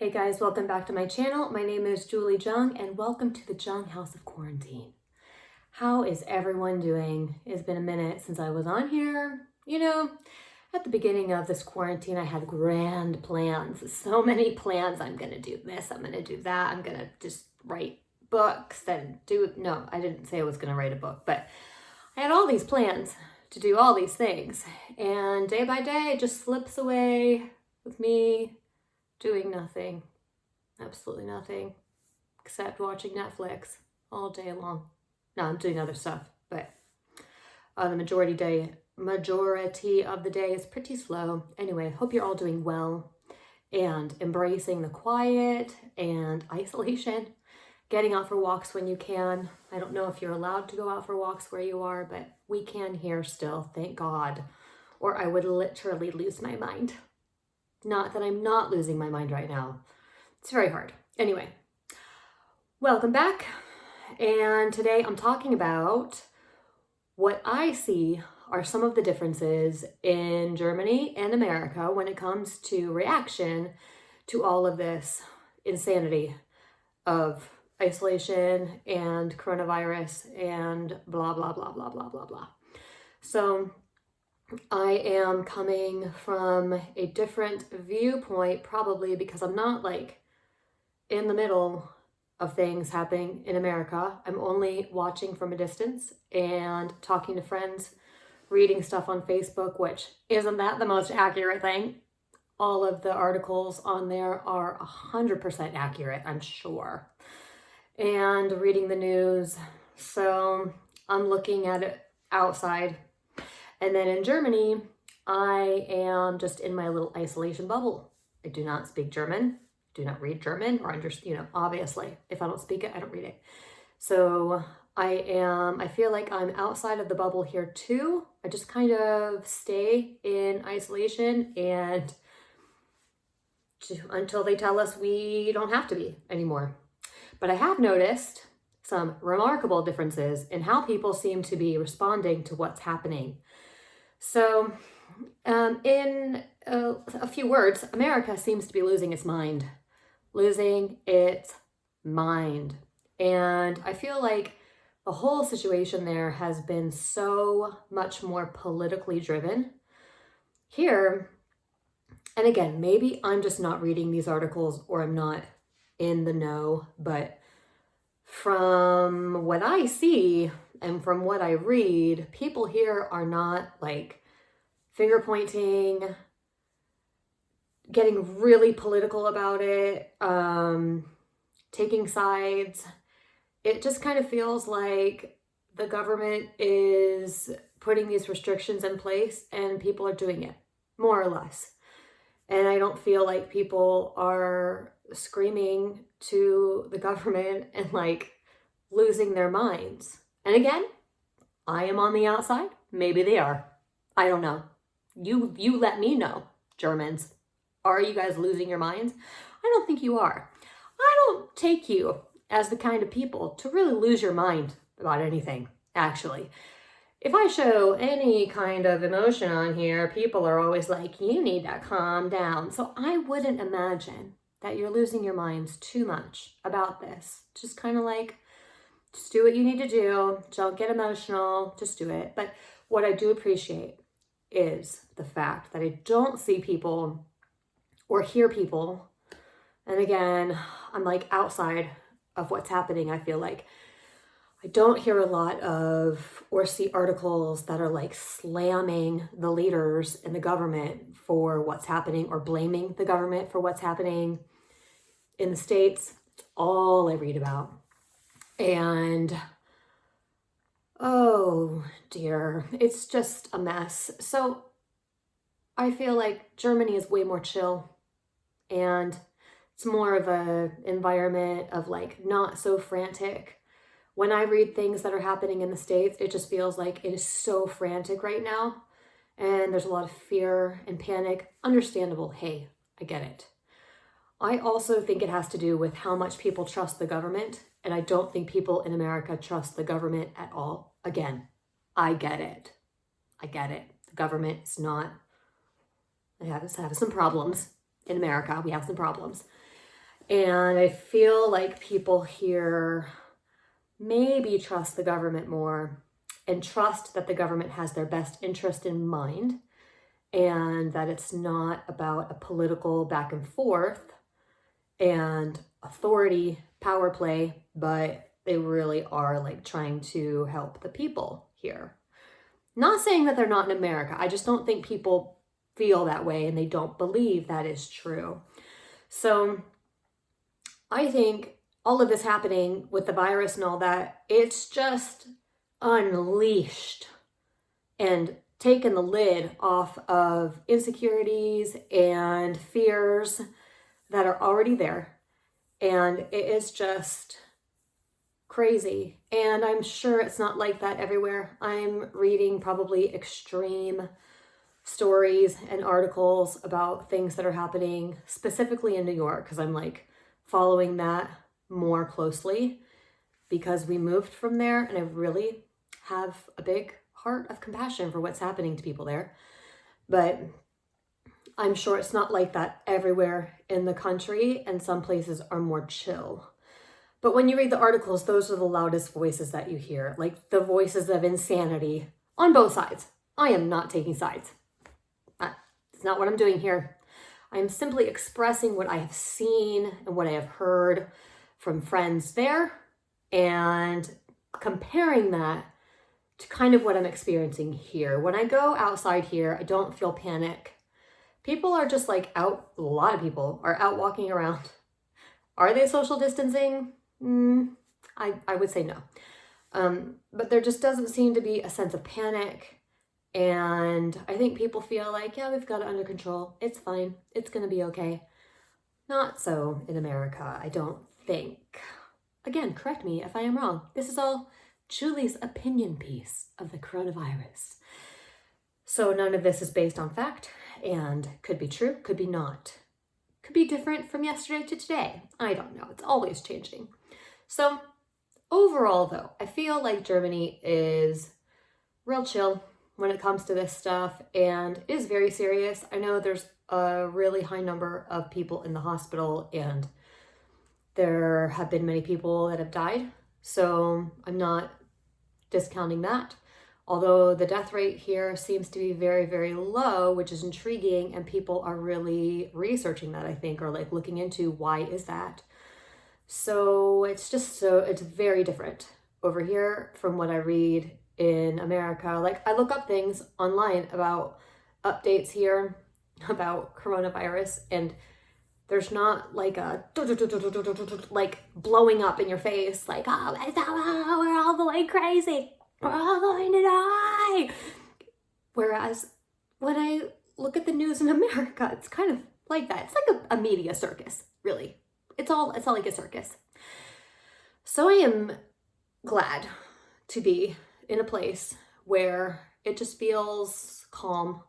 Hey guys, welcome back to my channel. My name is Julie Jung and welcome to the Jung House of Quarantine. How is everyone doing? It's been a minute since I was on here. At the beginning of this quarantine, I had grand plans. So many plans. I'm going to do this. I'm going to do that. I'm going to just write books and no, I didn't say I was going to write a book, but I had all these plans to do all these things. And day by day, it just slips away with me doing nothing, absolutely nothing, except watching Netflix all day long. No, I'm doing other stuff, but the majority of the day is pretty slow. Anyway, hope you're all doing well and embracing the quiet and isolation, getting out for walks when you can. I don't know if you're allowed to go out for walks where you are, but we can here still, thank God, or I would literally lose my mind. Not that I'm not losing my mind right now. It's very hard. Anyway, welcome back. And today I'm talking about what I see are some of the differences in Germany and America when it comes to reaction to all of this insanity of isolation and coronavirus and blah, blah, blah, blah, blah, blah, blah. So I am coming from a different viewpoint, probably because I'm not like in the middle of things happening in America. I'm only watching from a distance and talking to friends, reading stuff on Facebook, which isn't that the most accurate thing. All of the articles on there are 100% accurate, I'm sure. And reading the news. So I'm looking at it outside. And then in Germany, I am just in my little isolation bubble. I do not speak German, do not read German or understand, obviously, if I don't speak it, I don't read it. So I feel like I'm outside of the bubble here too. I just kind of stay in isolation and until they tell us we don't have to be anymore. But I have noticed some remarkable differences in how people seem to be responding to what's happening. So in a few words, America seems to be losing its mind. And I feel like the whole situation there has been so much more politically driven. Here, and again, maybe I'm just not reading these articles or I'm not in the know, but from what I see and from what I read, people here are not like finger pointing, getting really political about it, taking sides. It just kind of feels like the government is putting these restrictions in place and people are doing it, more or less. And I don't feel like people are screaming to the government and like losing their minds. And again, I am on the outside. Maybe they are. I don't know. You let me know, Germans. Are you guys losing your minds? I don't think you are. I don't take you as the kind of people to really lose your mind about anything, actually. If I show any kind of emotion on here, people are always like, you need to calm down. So I wouldn't imagine that you're losing your minds too much about this. Just kind of like, just do what you need to do. Don't get emotional. Just do it. But what I do appreciate is the fact that I don't see people or hear people. And again, I'm like outside of what's happening. I feel like I don't hear a lot of or see articles that are like slamming the leaders in the government for what's happening or blaming the government for what's happening in the States. It's all I read about. And oh dear, it's just a mess. So I feel like Germany is way more chill and it's more of a environment of like not so frantic. When I read things that are happening in the States, it just feels like it is so frantic right now. And there's a lot of fear and panic. Understandable. Hey, I get it. I also think it has to do with how much people trust the government. And I don't think people in America trust the government at all. Again, I get it. The government is not, I have some problems in America. We have some problems. And I feel like people here maybe trust the government more and trust that the government has their best interest in mind and that it's not about a political back and forth and authority power play, but they really are like trying to help the people here. Not saying that they're not in America. I just don't think people feel that way and they don't believe that is true. So I think all of this happening with the virus and all that, it's just unleashed and taken the lid off of insecurities and fears that are already there. And it is just crazy. And I'm sure it's not like that everywhere. I'm reading probably extreme stories and articles about things that are happening specifically in New York, because I'm like following that more closely because we moved from there and I really have a big heart of compassion for what's happening to people there. But I'm sure it's not like that everywhere in the country, and some places are more chill. But when you read the articles, those are the loudest voices that you hear, like the voices of insanity on both sides. I am not taking sides. It's not what I'm doing here. I am simply expressing what I have seen and what I have heard from friends there and comparing that to kind of what I'm experiencing here. When I go outside here, I don't feel panic. People are just like out, a lot of people are out walking around. Are they social distancing? I would say no. But there just doesn't seem to be a sense of panic. And I think people feel like, yeah, we've got it under control. It's fine. It's going to be okay. Not so in America, I don't think. Again, correct me if I am wrong. This is all Julie's opinion piece of the coronavirus. So none of this is based on fact and could be true, could be not. Could be different from yesterday to today. I don't know. It's always changing. So overall, though, I feel like Germany is real chill when it comes to this stuff and is very serious. I know there's a really high number of people in the hospital and there have been many people that have died. So I'm not discounting that. Although the death rate here seems to be very, very low, which is intriguing, and people are really researching that, I think, or like looking into why is that. So it's very different over here from what I read in America. Like I look up things online about updates here about coronavirus, and there's not like a like blowing up in your face like, oh, we're all going crazy, we're all going to die. Whereas when I look at the news in America, it's kind of like that. It's like a media circus, really. It's all like a circus. So I am glad to be in a place where it just feels calm,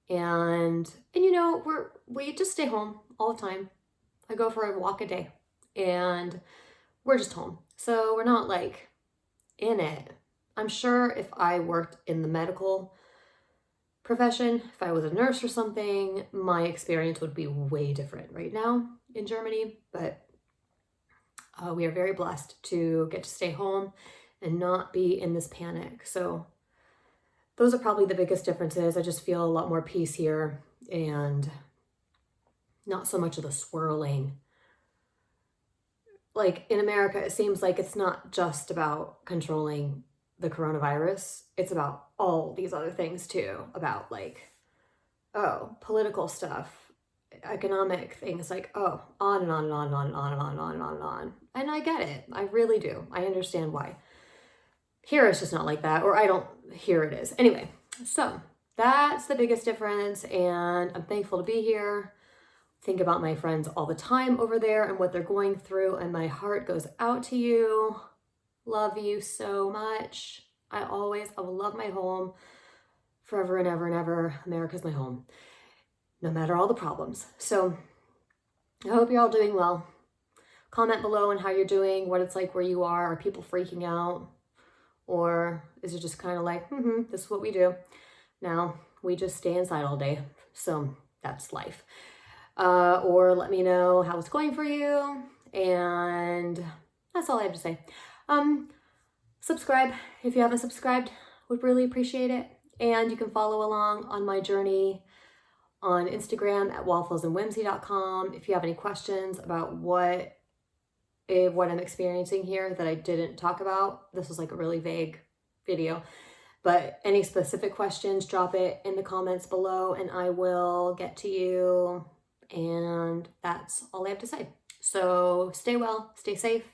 and you know, we just stay home all the time. I go for a walk a day and we're just home. So we're not like in it. I'm sure if I worked in the medical profession, if I was a nurse or something, my experience would be way different right now in Germany. But we are very blessed to get to stay home and not be in this panic. So those are probably the biggest differences. I just feel a lot more peace here and not so much of the swirling. Like in America, it seems like it's not just about controlling the coronavirus. It's about all these other things too, about like, political stuff, economic things, like, on and on and on and on and on and on and on and on and on. And I get it. I really do. I understand why. Here it's just not like that, or here it is. Anyway, so that's the biggest difference, and I'm thankful to be here. Think about my friends all the time over there and what they're going through, and my heart goes out to you. Love you so much. I will love my home forever and ever and ever. America's my home, no matter all the problems. So I hope you're all doing well. Comment below on how you're doing, what it's like where you are. Are people freaking out? Or is it just kind of like, this is what we do. Now we just stay inside all day. So that's life. or let me know how it's going for you. And that's all I have to say. Subscribe if you haven't subscribed, would really appreciate it. And you can follow along on my journey on Instagram at wafflesandwhimsy.com. If you have any questions about what I'm experiencing here that I didn't talk about, this was like a really vague video, but any specific questions, drop it in the comments below and I will get to you. And that's all I have to say. So stay well, stay safe,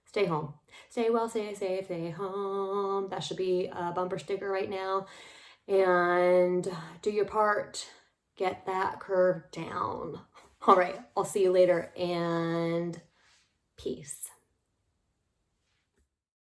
stay home. Stay well, stay safe, stay home. That should be a bumper sticker right now. And do your part. Get that curve down. All right, I'll see you later and peace.